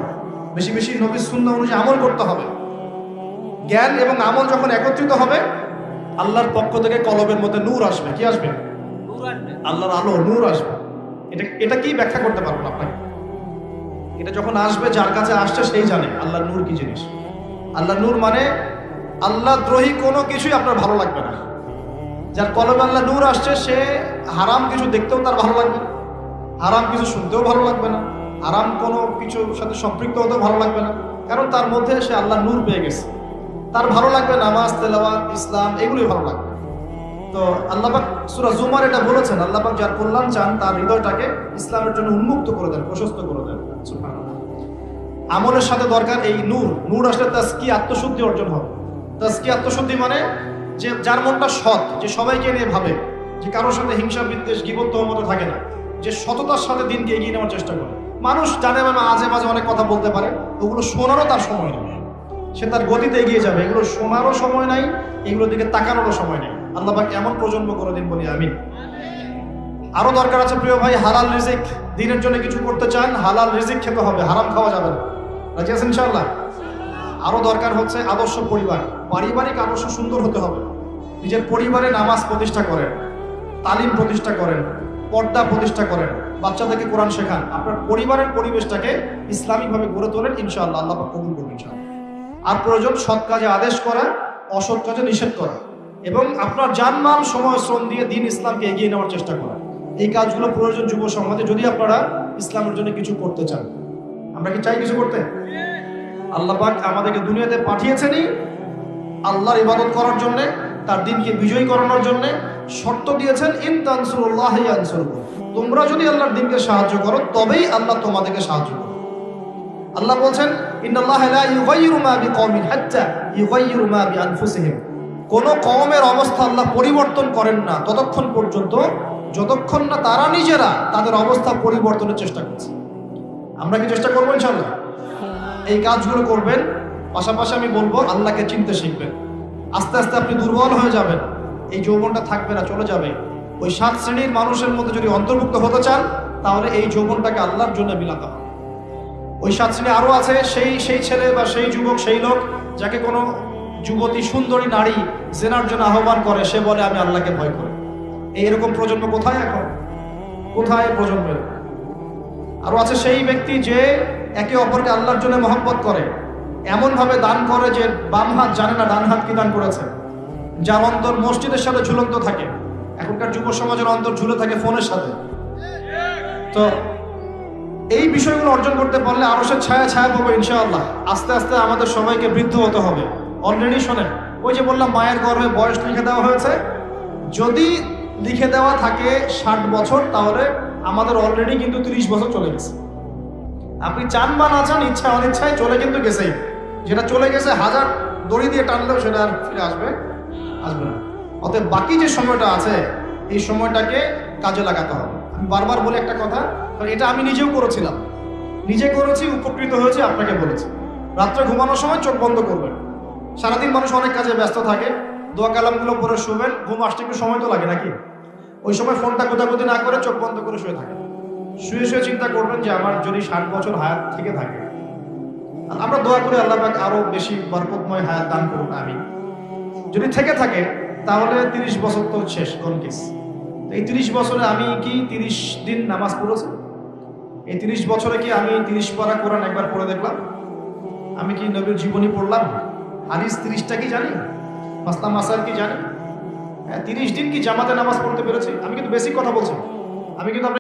বেশি বেশি নবীর সুন্নাহ অনুযায়ী আমল করতে হবে। জ্ঞান এবং আমল যখন একত্রিত হবে, আল্লাহর পক্ষ থেকে কলবের মধ্যে নূর আসবে। কি আসবে? আল্লাহর আলো, নূর আসবে। এটা কি ব্যাখ্যা করতে পারবো আপনাকে? এটা যখন আসবে, যার কাছে আসছে সেই জানে আল্লাহর নূর কি জিনিস। আল্লাহর নূর মানে আল্লাহ দ্রোহী কোনো কিছুই আপনার ভালো লাগবে না। যার কলবে আল্লাহ নূর আসছে, সে হারাম কিছু দেখতেও তার ভালো লাগবে না, হারাম কিছু শুনতেও ভালো লাগবে না, হারাম কোনো কিছুর সাথে সম্পৃক্ত হতেও ভালো লাগবে না, কারণ তার মধ্যে সে আল্লাহ নূর পেয়ে গেছে। তার ভালো লাগবে নামাজ, তেলাওয়াত, ইসলাম, এগুলোই ভালো লাগবে। তো আল্লাহ পাক সূরা জুমার এটা বলেছেন, আল্লাহ পাক যার কল্যাণ চান তার হৃদয়টাকে ইসলামের জন্য উন্মুক্ত করে দেন, প্রশস্ত করে দেন। সুবহানাল্লাহ। আমলের সাথে দরকার এই নূর। নূর আসলে তাজকিয়া, আত্মশুদ্ধি অর্জন হবে। তাজকিয়া, আত্মশুদ্ধি মানে যে যার মনটা সৎ, যে সবাইকে নিয়ে ভাবে, যে কারোর সাথে হিংসা বিদ্বেষ গীবত তহমতে থাকে না, যে সততার সাথে দিনকে এগিয়ে নেওয়ার চেষ্টা করে। মানুষ জানে মানে আজে বাজে অনেক কথা বলতে পারে, ওগুলো শোনারও তার সময় নেই, সে তার গতিতে এগিয়ে যাবে, এগুলো শোনারও সময় নাই, এগুলোর দিকে তাকানোরও সময় নেই। আল্লাহ পাক এমন প্রজন্ম করে দিন বলি আমিন। আরো দরকার আছে প্রিয় ভাই, হালাল রিজিক। দিনের জন্য কিছু করতে চান, হালাল রিজিক খেতে হবে, হারাম খাওয়া যাবে না। রাজি আছেন ইনশাআল্লাহ? আরো দরকার হচ্ছে আদর্শ পরিবার, পারিবারিক আদর্শ সুন্দর হতে হবে। নিজের পরিবারে নামাজ প্রতিষ্ঠা করেন, তালিম প্রতিষ্ঠা করেন, পর্দা প্রতিষ্ঠা করেন, বাচ্চাদেরকে কোরআন শেখান, আপনার পরিবারের পরিবেশটাকে ইসলামিকভাবে গড়ে তোলেন, ইনশাআল্লাহ আল্লাহ পাক কবুল করবেন ইনশাআল্লাহ। আর প্রয়োজন সৎ কাজে আদেশ করা, অসৎ কাজে নিষেধ করা, এবং আপনার জানমাল, সময়, শ্রম দিয়ে দিন ইসলামকে এগিয়ে নেওয়ার চেষ্টা করা। এই কাজগুলো প্রয়োজন যুব সমাজে, যদি আপনারা ইসলামের জন্য কিছু করতে চান। আমরা কি চাই কিছু করতে? আল্লাহ পাক আমাদেরকে দুনিয়াতে পাঠিয়েছেনই আল্লাহর ইবাদত করার জন্য, তার দিনকে বিজয়ী করানোর জন্য। শর্ত দিয়েছেন, ইন তানসুরুল্লাহ ইয়ানসুরকুম, তোমরা যদি আল্লাহর দিনকে সাহায্য করো তবেই আল্লাহ তোমাদেরকে সাহায্য করবে। আল্লাহ বলছেন, ইন্নাল্লাহা লা ইউগাইয়িরু মা বিকওমিন হাত্তা ইউগাইয়িরু মা বিআনফুসিহিম, কোন কওমের অবস্থা আল্লাহ পরিবর্তন করেন না ততক্ষণ পর্যন্ত যতক্ষণ না তারা নিজেরা তাদের অবস্থা পরিবর্তনের চেষ্টা করছে। আমরা কি চেষ্টা করবো ইনশাআল্লাহ? এই কাজগুলো করবেন। পাশাপাশি আমি বলবো, আল্লাহকে চিনতে শিখবেন। আস্তে আস্তে আপনি দুর্বল হয়ে যাবেন, এই যৌবনটা থাকবে না, চলে যাবে। ওই 7 শ্রেণীর মানুষের মধ্যে যদি অন্তর্ভুক্ত হতে চান, তাহলে এই যৌবনটাকে আল্লাহর জন্য বিলাতে হবে। ওই 7 শ্রেণী আরো আছে, সেই ছেলে বা সেই যুবক, সেই লোক যাকে কোনো যুবতী সুন্দরী নারী জেনার জন্য আহ্বান করে, সে বলে আমি আল্লাহকে ভয় করি। এইরকম প্রজন্ম কোথায় এখন? কোথায় প্রজন্মের? আরো আছে সেই ব্যক্তি যে একে অপরকে আল্লাহর জন্য মহব্বত করে, এমন ভাবে দান করে যে বাম হাত জানে না ডান হাত কি দান করেছে, যার অন্তর মসজিদের সাথে ঝুলন্ত থাকে। এখনকার যুব সমাজের অন্তর ঝুলে থাকে ফোনের সাথে। তো এই বিষয়গুলো অর্জন করতে পারলে আরশের ছায়া ছায়া পাবো ইনশাআল্লাহ। আস্তে আস্তে আমাদের সবাইকে বৃদ্ধ হতে হবে। অলরেডি শোনেন, ওই যে বললাম মায়ের গর্ভে বয়স লিখে দেওয়া হয়েছে, যদি লিখে দেওয়া থাকে 60 বছর, তাহলে আমাদের অলরেডি কিন্তু 30 বছর চলে গেছে। আপনি চান বা না চান, ইচ্ছা অনিচ্ছায় চলে কিন্তু গেছেই। যেটা চলে গেছে 1000 দড়ি দিয়ে টানলেও সেটা আর ফিরে আসবে না। অতএব বাকি যে সময়টা আছে, এই সময়টাকে কাজে লাগাতে হবে। আমি বারবার বলি একটা কথা, কারণ এটা আমি নিজেও করেছিলাম, নিজে করেছি, উপকৃত হয়েছি, আপনাকে বলেছি। রাত্রে ঘুমানোর সময় চোখ বন্ধ করবেন। সারাদিন মানুষ অনেক কাজে ব্যস্ত থাকে, দোয়া কালামগুলো পরে শুবেন, ঘুম আসতে একটু সময় তো লাগে নাকি? ওই সময় ফোনটা কোথাকুতি না করে চোখ বন্ধ করে শুয়ে থাকেন। শুয়ে শুয়ে চিন্তা করবেন যে আমার যদি 60 বছর হায়াত থেকে থাকে, আর আমরা দোয়া করে আল্লাহ পাক আরো বেশি বরকতময় হায়াত দান করুন, আমিন। যদি থেকে থাকে তাহলে 30 বছর তো শেষ গনকিস। এই 30 বছরে আমি কি 30 দিন নামাজ পড়েছি? এই 30 বছরে কি আমি 30 পারা কোরআন একবার পড়ে দেখলাম? আমি কি নবীর জীবনী পড়লাম? হাদিস 30টা কি জানি? মাসলা মাসাল কি জানি? 30 দিন কি জামাতে নামাজ পড়তে পেরেছি? আমি কিন্তু বেসিক কথা বলছি। আমি কিন্তু